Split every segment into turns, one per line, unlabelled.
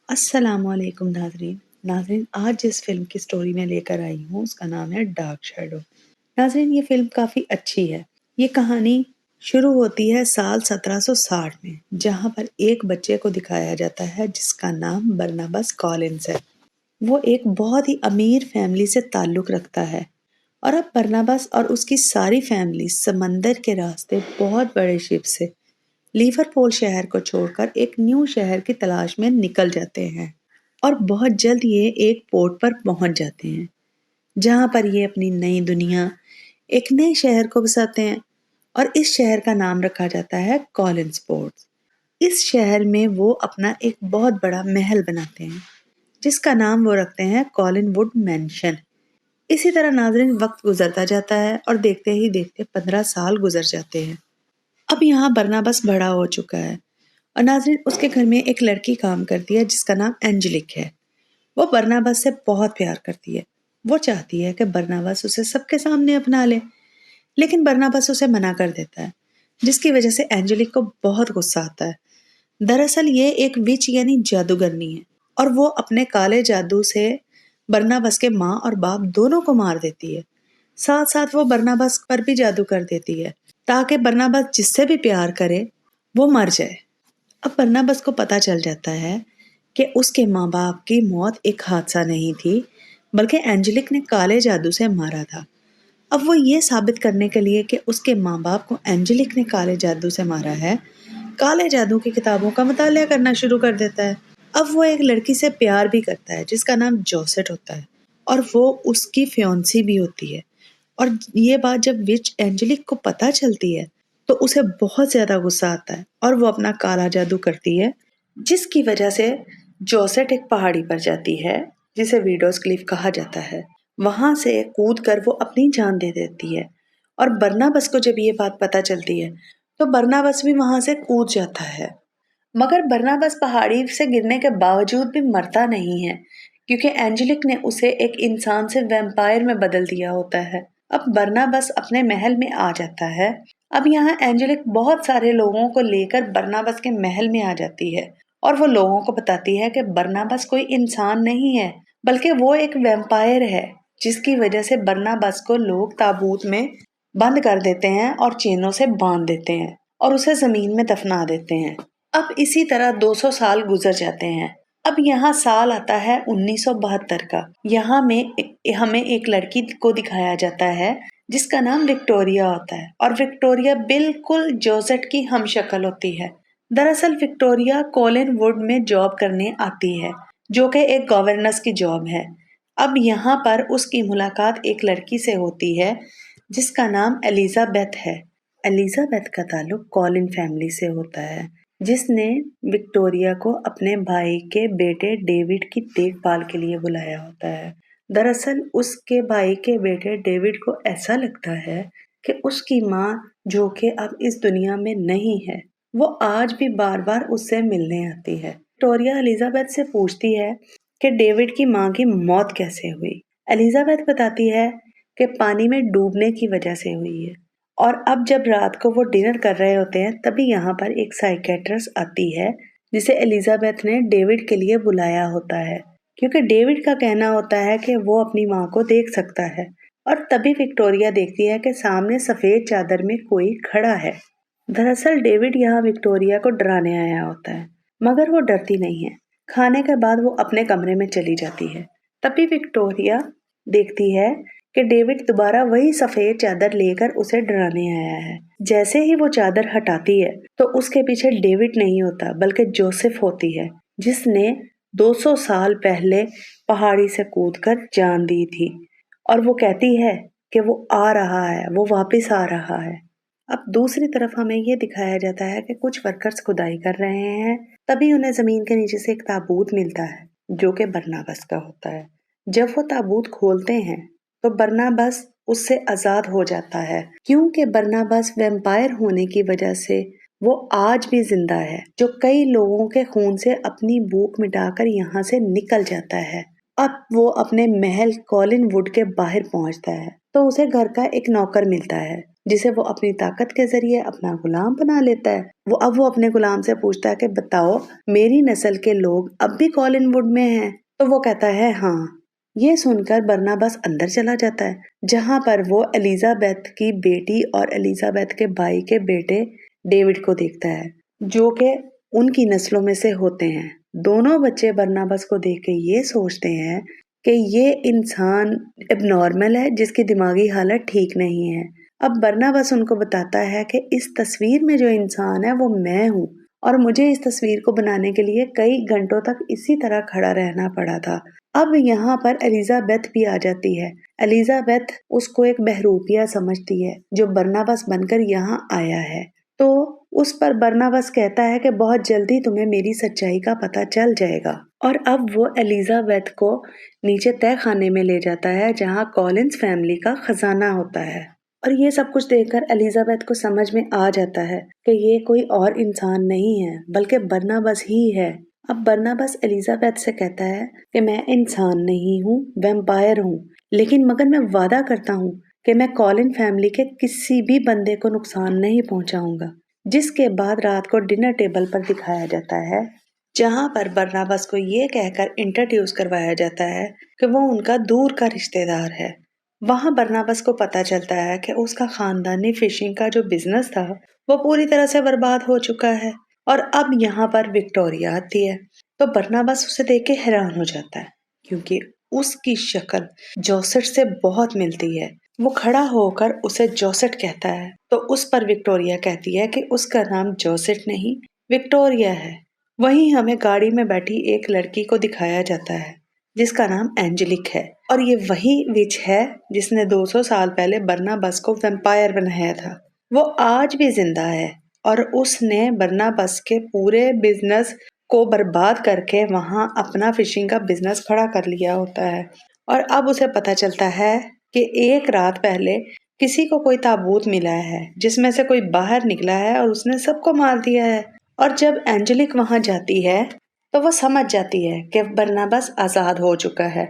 अस्सलामुअलैकुम नाज़रीन। नाज़रीन, आज जिस फ़िल्म की स्टोरी मैं लेकर आई हूँ उसका नाम है डार्क शैडो। नाज़रीन, ये फ़िल्म काफ़ी अच्छी है। ये कहानी शुरू होती है साल 1760 में, जहाँ पर एक बच्चे को दिखाया जाता है जिसका नाम बरनबास कॉलिंस है। वो एक बहुत ही अमीर फैमिली से ताल्लुक़ रखता है और अब बरनबास और उसकी सारी फैमिली समंदर के रास्ते बहुत बड़े शिप से लिवरपूल शहर को छोड़कर एक न्यू शहर की तलाश में निकल जाते हैं और बहुत जल्द ये एक पोर्ट पर पहुंच जाते हैं जहां पर ये अपनी नई दुनिया एक नए शहर को बसाते हैं और इस शहर का नाम रखा जाता है कॉलिंस पोर्ट। इस शहर में वो अपना एक बहुत बड़ा महल बनाते हैं जिसका नाम वो रखते हैं कॉलिनवुड मैंशन। इसी तरह नाजरीन वक्त गुजरता जाता है और देखते ही देखते 15 साल गुजर जाते हैं। अब यहाँ बरनबास बड़ा हो चुका है और नाज़रीन उसके घर में एक लड़की काम करती है जिसका नाम एंजेलिक है। वो बरनबास से बहुत प्यार करती है। वो चाहती है कि बरनबास उसे सबके सामने अपना ले, लेकिन बरनबास उसे मना कर देता है, जिसकी वजह से एंजेलिक को बहुत गुस्सा आता है। दरअसल ये एक विच यानी जादूगरनी है और वो अपने काले जादू से बरनबास के माँ और बाप दोनों को मार देती है। साथ साथ वो बरनबास पर भी जादू कर देती है ताकि बरनबास जिससे भी प्यार करे वो मर जाए। अब बरनबास को पता चल जाता है कि उसके माँ बाप की मौत एक हादसा नहीं थी, बल्कि एंजेलिक ने काले जादू से मारा था। अब वो ये साबित करने के लिए कि उसके माँ बाप को एंजेलिक ने काले जादू से मारा है, काले जादू की किताबों का मुताला करना शुरू कर देता है। अब वो एक लड़की से प्यार भी करता है जिसका नाम जोसेट होता है और वो उसकी फियांसी भी होती है। और ये बात जब विच एंजेलिक को पता चलती है तो उसे बहुत ज्यादा गुस्सा आता है और वो अपना काला जादू करती है, जिसकी वजह से जोसेट एक पहाड़ी पर जाती है जिसे विडोज क्लिफ कहा जाता है। वहां से कूद कर वो अपनी जान दे देती है और बरनबास को जब ये बात पता चलती है तो बरनबास भी वहां से कूद जाता है। मगर बरनबास पहाड़ी से गिरने के बावजूद भी मरता नहीं है, क्योंकि एंजेलिक ने उसे एक इंसान से वैम्पायर में बदल दिया होता है। अब बरनबास अपने महल में आ जाता है। अब यहाँ एंजेलिक बहुत सारे लोगों को लेकर बरनबास के महल में आ जाती है और वो लोगों को बताती है कि बरनबास कोई इंसान नहीं है, बल्कि वो एक वैम्पायर है, जिसकी वजह से बरनबास को लोग ताबूत में बंद कर देते हैं और चेनों से बांध देते हैं और उसे जमीन में दफना देते हैं। अब इसी तरह 200 साल गुजर जाते हैं। अब यहाँ साल आता है 1972 का। यहाँ में हमें एक लड़की को दिखाया जाता है जिसका नाम विक्टोरिया होता है और विक्टोरिया बिल्कुल जोसेट की हमशक्ल होती है। दरअसल विक्टोरिया कॉलिन वुड में जॉब करने आती है, जो कि एक गवर्नेंस की जॉब है। अब यहाँ पर उसकी मुलाकात एक लड़की से होती है जिसका नाम एलिजाबेथ है। एलिजाबेथ का ताल्लुक कॉलिन फैमिली से होता है, जिसने विक्टोरिया को अपने भाई के बेटे डेविड की देखभाल के लिए बुलाया होता है। दरअसल उसके भाई के बेटे डेविड को ऐसा लगता है कि उसकी माँ, जो कि अब इस दुनिया में नहीं है, वो आज भी बार बार उससे मिलने आती है। विक्टोरिया एलिजाबेथ से पूछती है कि डेविड की माँ की मौत कैसे हुई। एलिजाबेथ बताती है कि पानी में डूबने की वजह से हुई है। और अब जब रात को वो डिनर कर रहे होते हैं तभी यहाँ पर एक साइकेट्रिस्ट आती है जिसे एलिजाबेथ ने डेविड के लिए बुलाया होता है, क्योंकि डेविड का कहना होता है कि वो अपनी माँ को देख सकता है। और तभी विक्टोरिया देखती है कि सामने सफेद चादर में कोई खड़ा है। दरअसल डेविड यहाँ विक्टोरिया को डराने आया होता है, मगर वो डरती नहीं है। खाने के बाद वो अपने कमरे में चली जाती है। तभी विक्टोरिया देखती है कि डेविड दोबारा वही सफेद चादर लेकर उसे डराने आया है। जैसे ही वो चादर हटाती है तो उसके पीछे डेविड नहीं होता बल्कि जोसेफ होती है, जिसने 200 साल पहले पहाड़ी से कूदकर जान दी थी। और वो कहती है कि वो आ रहा है, वो वापस आ रहा है। अब दूसरी तरफ हमें ये दिखाया जाता है कि कुछ वर्कर्स खुदाई कर रहे हैं। तभी उन्हें जमीन के नीचे से एक ताबूत मिलता है जो कि बरनबास का होता है। जब वो ताबूत खोलते हैं तो बरनबास उससे आजाद हो जाता है, क्योंकि बरनबास वैम्पायर होने की वजह से वो आज भी जिंदा है, जो कई लोगों के खून से अपनी भूख मिटाकर यहाँ से निकल जाता है। अब वो अपने महल कॉलिन वुड के बाहर पहुंचता है तो उसे घर का एक नौकर मिलता है जिसे वो अपनी ताकत के ज़रिए अपना गुलाम बना लेता है। वो अपने गुलाम से पूछता है कि बताओ, मेरी नस्ल के लोग अब भी कॉलिनवुड में हैं? तो वो कहता है हाँ। ये सुनकर बरनाबास अंदर चला जाता है, जहाँ पर वो एलिजाबेथ की बेटी और एलिजाबेथ के भाई के बेटे डेविड को देखता है, जो कि उनकी नस्लों में से होते हैं। दोनों बच्चे बरनाबास को देख के ये सोचते हैं कि ये इंसान एबनॉर्मल है, जिसकी दिमागी हालत ठीक नहीं है। अब बरनाबास उनको बताता है कि इस तस्वीर में जो इंसान है वो मैं हूँ, और मुझे इस तस्वीर को बनाने के लिए कई घंटों तक इसी तरह खड़ा रहना पड़ा था। अब यहाँ पर एलिजाबेथ भी आ जाती है। एलिजाबेथ उसको एक बहरूपिया समझती है, जो बरनाबास बनकर यहाँ आया है। तो उस पर बरनाबास कहता है कि बहुत जल्दी तुम्हें मेरी सच्चाई का पता चल जाएगा। और अब वो एलिजाबेथ को नीचे तय खाने में ले जाता है, जहाँ कॉलिंस फैमिली का खजाना होता है। और ये सब कुछ देखकर एलिजाबेथ को समझ में आ जाता है कि ये कोई और इंसान नहीं है, बल्कि बरनाबास ही है। अब बरनाबास एलिजाबेथ से कहता है कि मैं इंसान नहीं हूँ, वैम्पायर हूँ, लेकिन मगर मैं वादा करता हूँ कि मैं कॉलिन फैमिली के किसी भी बंदे को नुकसान नहीं पहुंचाऊंगा। जिसके बाद रात को डिनर टेबल पर दिखाया जाता है, जहां पर बरनाबास को ये कहकर इंट्रोड्यूस करवाया जाता है कि वो उनका दूर का रिश्तेदार है। वहां बरनाबास को पता चलता है कि उसका खानदानी फिशिंग का जो बिजनेस था वो पूरी तरह से बर्बाद हो चुका है। और अब यहाँ पर विक्टोरिया आती है, तो बरनाबास उसे देख के हैरान हो जाता है, क्योंकि उसकी शक्ल जोसेट से बहुत मिलती है। वो खड़ा होकर उसे जोसेट कहता है, तो उस पर विक्टोरिया कहती है कि उसका नाम जोसेट नहीं, विक्टोरिया है। वहीं हमें गाड़ी में बैठी एक लड़की को दिखाया जाता है, जिसका नाम एंजेलिक है, और ये वही विच है जिसने 200 साल पहले बरनाबास को वैम्पायर बनाया था। वो आज भी जिंदा है, और उसने बरनाबास के पूरे बिजनेस को बर्बाद करके वहां अपना फिशिंग का बिजनेस खड़ा कर लिया होता है। और अब उसे पता चलता है कि एक रात पहले किसी को कोई ताबूत मिला है, जिसमें से कोई बाहर निकला है और उसने सबको मार दिया है। और जब एंजेलिक वहां जाती है, तो वो समझ जाती है कि बरनाबास आजाद हो चुका है।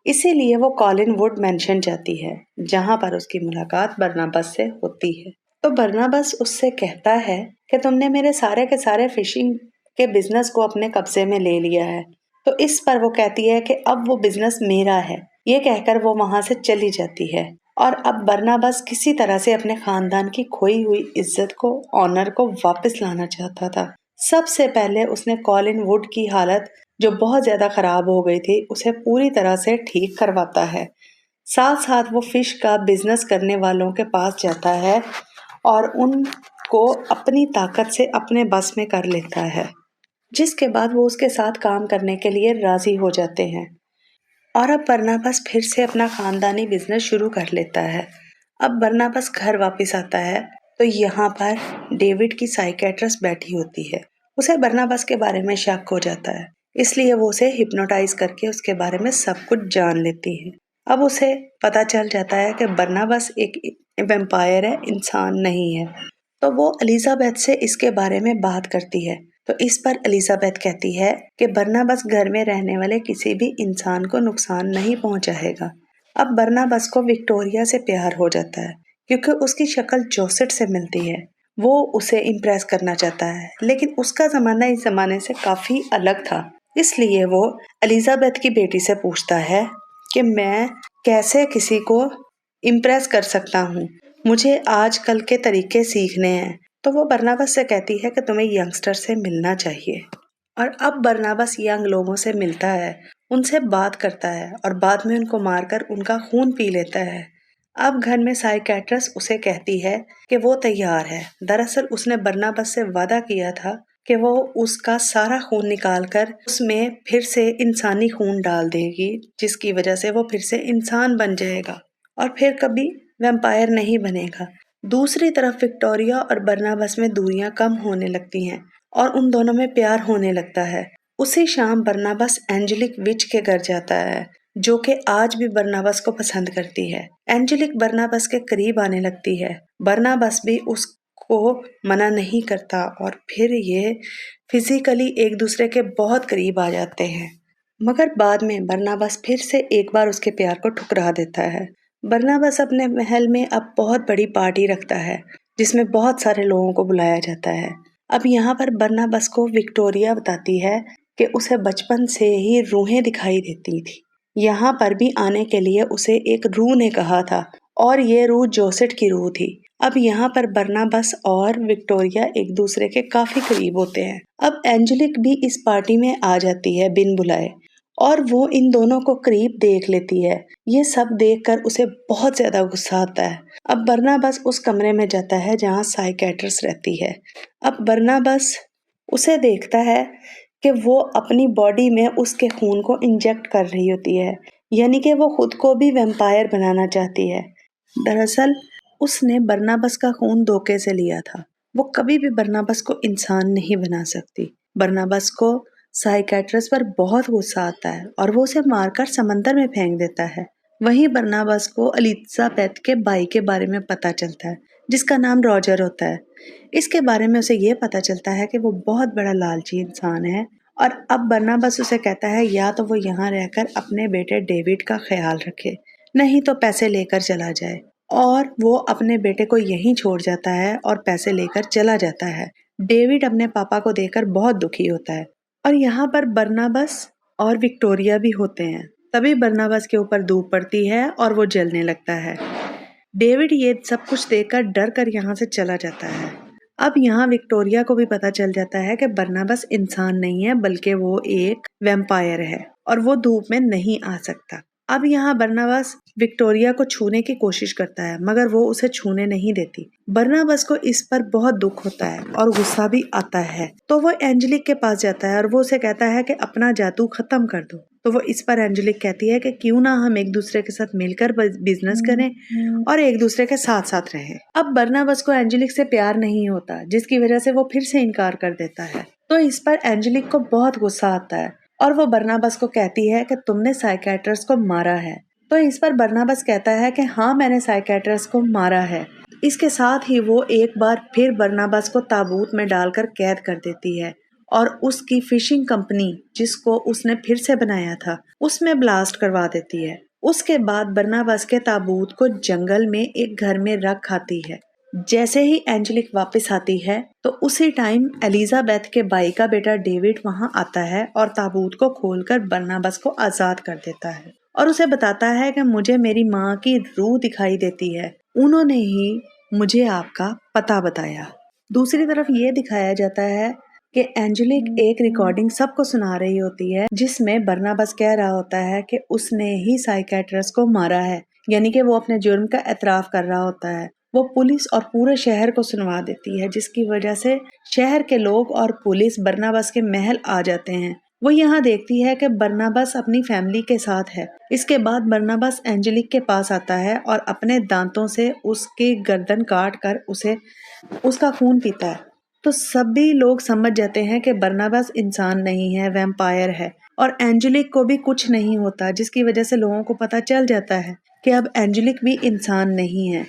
इसीलिए वो कॉलिनवुड मेंशन जाती है, जहां पर उसकी मुलाकात बरनाबास से होती है। तो बरनाबास उससे कहता है कि तुमने मेरे सारे के सारे फिशिंग के बिजनेस को अपने कब्जे में ले लिया है। तो इस पर वो कहती है कि अब वो बिजनेस मेरा है। ये कहकर वो वहां से चली जाती है। और अब बरनाबास किसी तरह से अपने खानदान की खोई हुई इज्जत को, ऑनर को वापस लाना चाहता था। सबसे पहले उसने कॉलिन वुड की हालत, जो बहुत ज्यादा खराब हो गई थी, उसे पूरी तरह से ठीक करवाता है। साथ साथ वो फिश का बिजनेस करने वालों के पास जाता है और उनको अपनी ताकत से अपने बस में कर लेता है, जिसके बाद वो उसके साथ काम करने के लिए राजी हो जाते हैं। और अब बरनाबास फिर से अपना खानदानी बिजनेस शुरू कर लेता है। अब बरनाबास घर वापस आता है, तो यहाँ पर डेविड की साइकेट्रिस्ट बैठी होती है। उसे बरनाबास के बारे में शक हो जाता है, इसलिए वो उसे हिप्नोटाइज करके उसके बारे में सब कुछ जान लेती है। अब उसे पता चल जाता है कि बरनाबास एक वैम्पायर है, इंसान नहीं है। तो वो एलिजाबेथ से इसके बारे में बात करती है। तो इस पर एलिजाबेथ कहती है कि बरनाबास घर में रहने वाले किसी भी इंसान को नुकसान नहीं पहुंचाएगा। अब बरनाबास को विक्टोरिया से प्यार हो जाता है, क्योंकि उसकी शक्ल जोसेट से मिलती है। वो उसे इम्प्रेस करना चाहता है, लेकिन उसका जमाना इस जमाने से काफी अलग था। इसलिए वो एलिजाबेथ की बेटी से पूछता है कि मैं कैसे किसी को इम्प्रेस कर सकता हूँ, मुझे आजकल के तरीके सीखने हैं। तो वो बरनाबास से कहती है कि तुम्हें यंगस्टर से मिलना चाहिए। और अब बरनाबास यंग लोगों से मिलता है, उनसे बात करता है और बाद में उनको मारकर उनका खून पी लेता है। अब घर में साइकेट्रिस्ट उसे कहती है कि वो तैयार है। दरअसल उसने बरनाबास से वादा किया था कि वो उसका सारा खून निकालकर उसमें फिर से इंसानी खून डाल देगी, जिसकी वजह से वो फिर से इंसान बन जाएगा और फिर कभी वैम्पायर नहीं बनेगा। दूसरी तरफ विक्टोरिया और बरनाबास में दूरियां कम होने लगती हैं और उन दोनों में प्यार होने लगता है। उसी शाम बरनाबास एंजेलिक विच के घर जाता है, जो कि आज भी बरनाबास को पसंद करती है। एंजेलिक बरनाबास के करीब आने लगती है, बरनाबास भी उसको मना नहीं करता और फिर ये फिजिकली एक दूसरे के बहुत करीब आ जाते हैं। मगर बाद में बरनाबास फिर से एक बार उसके प्यार को ठुकरा देता है। बरनाबस अपने महल में अब बहुत बड़ी पार्टी रखता है जिसमें बहुत सारे लोगों को बुलाया जाता है। अब यहाँ पर बरनाबस को विक्टोरिया बताती है कि उसे बचपन से ही रूहें दिखाई देती थी। यहाँ पर भी आने के लिए उसे एक रूह ने कहा था और ये रूह जोसेट की रूह थी। अब यहाँ पर बरनाबस और विक्टोरिया एक दूसरे के काफी करीब होते हैं। अब एंजेलिक भी इस पार्टी में आ जाती है बिन बुलाए और वो इन दोनों को करीब देख लेती है। ये सब देखकर उसे बहुत ज्यादा गुस्सा आता है। अब बरनाबस उस कमरे में जाता है जहाँ साइकेट्रिस्ट रहती है। अब बरनाबस उसे देखता है कि वो अपनी बॉडी में उसके खून को इंजेक्ट कर रही होती है, यानी कि वो खुद को भी वैम्पायर बनाना चाहती है। दरअसल उसने बरनाबस का खून धोखे से लिया था। वो कभी भी बरनाबस को इंसान नहीं बना सकती। बरनाबस को साइकेट्रिस्ट पर बहुत गुस्सा आता है और वो उसे मारकर समंदर में फेंक देता है। वहीं बरनाबस को एलिजाबेथ के भाई के बारे में पता चलता है जिसका नाम रॉजर होता है। इसके बारे में उसे ये पता चलता है कि वो बहुत बड़ा लालची इंसान है और अब बरनाबस उसे कहता है या तो वो यहाँ रहकर अपने बेटे डेविड का ख्याल रखे, नहीं तो पैसे लेकर चला जाए। और वो अपने बेटे को यहीं छोड़ जाता है और पैसे लेकर चला जाता है। डेविड अपने पापा को देखकर बहुत दुखी होता है और यहाँ पर बरनाबस और विक्टोरिया भी होते हैं। तभी बरनाबस के ऊपर धूप पड़ती है और वो जलने लगता है। डेविड ये सब कुछ देखकर डर कर यहाँ से चला जाता है। अब यहाँ विक्टोरिया को भी पता चल जाता है कि बरनाबस इंसान नहीं है बल्कि वो एक वैम्पायर है और वो धूप में नहीं आ सकता। अब यहाँ बरनाबस विक्टोरिया को छूने की कोशिश करता है मगर वो उसे छूने नहीं देती। बरनाबस को इस पर बहुत दुख होता है और गुस्सा भी आता है, तो वो एंजेलिक के पास जाता है और वो उसे कहता है कि अपना जादू खत्म कर दो। तो वो इस पर एंजेलिक कहती है कि क्यों ना हम एक दूसरे के साथ मिलकर बिजनेस करें और एक दूसरे के साथ साथ रहें। अब बरनाबस को एंजेलिक से प्यार नहीं होता जिसकी वजह से वो फिर से इनकार कर देता है। तो इस पर एंजेलिक को बहुत गुस्सा आता है और वो बरनाबस को कहती है कि तुमने साइकेट्रिस्ट को मारा है। तो इस पर बरनाबस कहता है कि हाँ मैंने साइकेट्रिस्ट को मारा है। इसके साथ ही वो एक बार फिर बरनाबस को ताबूत में डालकर कैद कर देती है और उसकी फिशिंग कंपनी जिसको उसने फिर से बनाया था उसमें ब्लास्ट करवा देती है। उसके बाद बरनाबस के ताबूत को जंगल में एक घर में रख आती है। जैसे ही एंजेलिक वापस आती है तो उसी टाइम एलिजाबेथ के भाई का बेटा डेविड वहां आता है और ताबूत को खोलकर बरनाबस को आजाद कर देता है और उसे बताता है कि मुझे मेरी माँ की रूह दिखाई देती है, उन्होंने ही मुझे आपका पता बताया। दूसरी तरफ ये दिखाया जाता है कि एंजेलिक एक रिकॉर्डिंग सबको सुना रही होती है जिसमें बरनाबस कह रहा होता है कि उसने ही साइकेट्रिस्ट को मारा है, यानी कि वो अपने जुर्म का एतराफ कर रहा होता है। वो पुलिस और पूरे शहर को सुनवा देती है जिसकी वजह से शहर के लोग और पुलिस बरनाबस के महल आ जाते हैं। वो यहाँ देखती है कि बरनाबस अपनी फैमिली के साथ है। इसके बाद बरनाबस एंजेलिक के पास आता है और अपने दांतों से उसकी गर्दन काट कर उसे उसका खून पीता है। तो सभी लोग समझ जाते हैं कि बरनाबस इंसान नहीं है, वैम्पायर है और एंजेलिक को भी कुछ नहीं होता जिसकी वजह से लोगों को पता चल जाता है कि अब एंजेलिक भी इंसान नहीं है।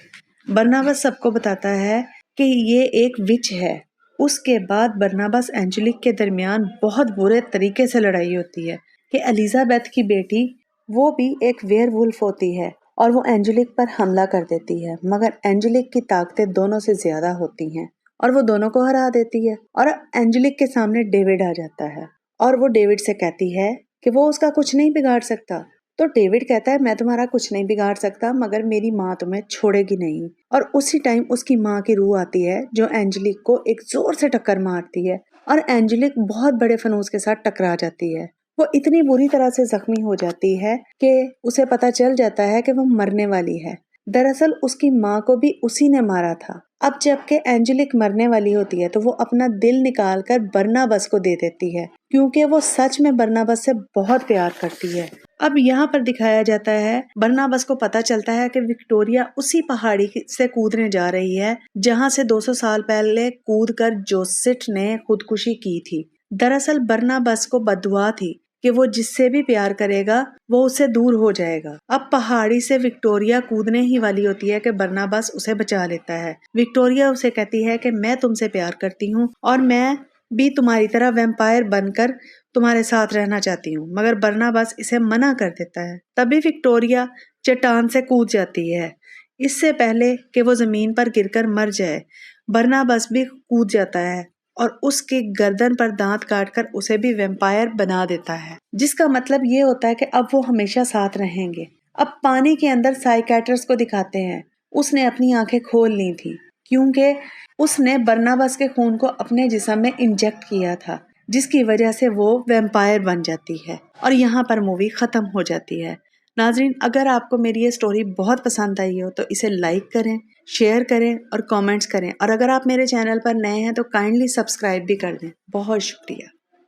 बरनाबस सबको बताता है कि ये एक विच है। उसके बाद बरनाबस एंजेलिक के दरमियान बहुत बुरे तरीके से लड़ाई होती है कि एलिजाबेथ की बेटी वो भी एक वेयरवुल्फ होती है और वो एंजेलिक पर हमला कर देती है मगर एंजेलिक की ताकतें दोनों से ज्यादा होती हैं और वो दोनों को हरा देती है और एंजेलिक के सामने डेविड आ जाता है और वो डेविड से कहती है कि वो उसका कुछ नहीं बिगाड़ सकता। तो डेविड कहता है मैं तुम्हारा कुछ नहीं बिगाड़ सकता मगर मेरी माँ तुम्हें छोड़ेगी नहीं। और उसी टाइम उसकी माँ की रूह आती है जो एंजेलिक को एक जोर से टक्कर मारती है और एंजेलिक बहुत बड़े फनूस के साथ टकरा जाती है। वो इतनी बुरी तरह से जख्मी हो जाती है कि उसे पता चल जाता है कि वो मरने वाली है। दरअसल उसकी माँ को भी उसी ने मारा था। अब जबकि एंजेलिक मरने वाली होती है तो वो अपना दिल निकाल कर बरनाबस को दे देती है क्योंकि वो सच में बरनाबस से बहुत प्यार करती है। अब यहाँ पर दिखाया जाता है बरनाबस को पता चलता है कि विक्टोरिया उसी पहाड़ी से कूदने जा रही है जहाँ से 200 साल पहले कूदकर जोसेट ने खुदकुशी की थी। दरअसल बरनाबस को बददुआ थी कि वो जिससे भी प्यार करेगा वो उससे दूर हो जाएगा। अब पहाड़ी से विक्टोरिया कूदने ही वाली होती है कि बरनाबस उसे बचा लेता है। विक्टोरिया उसे कहती है कि मैं तुमसे प्यार करती हूँ और मैं भी तुम्हारी तरह वैम्पायर बनकर तुम्हारे साथ रहना चाहती हूँ, मगर बरनाबस इसे मना कर देता है। तभी विक्टोरिया चट्टान से कूद जाती है। इससे पहले कि वो ज़मीन पर गिरकर मर जाए, बरनाबस भी कूद जाता है और उसके गर्दन पर दांत काटकर उसे भी वैम्पायर बना देता है, जिसका मतलब ये होता है कि अब वो हमेशा साथ रहेंगे। अब पानी के अंदर साइकेट्रिस्ट को दिखाते हैं। उसने अपनी आंखें खोल ली थी क्योंकि उसने बरनाबस के खून को अपने जिस्म में इंजेक्ट किया था, जिसकी वजह से वो वैम्पायर बन जाती है और यहाँ पर मूवी ख़त्म हो जाती है। नाज़रीन, अगर आपको मेरी ये स्टोरी बहुत पसंद आई हो तो इसे लाइक करें, शेयर करें और कमेंट्स करें, और अगर आप मेरे चैनल पर नए हैं तो काइंडली सब्सक्राइब भी कर दें। बहुत शुक्रिया।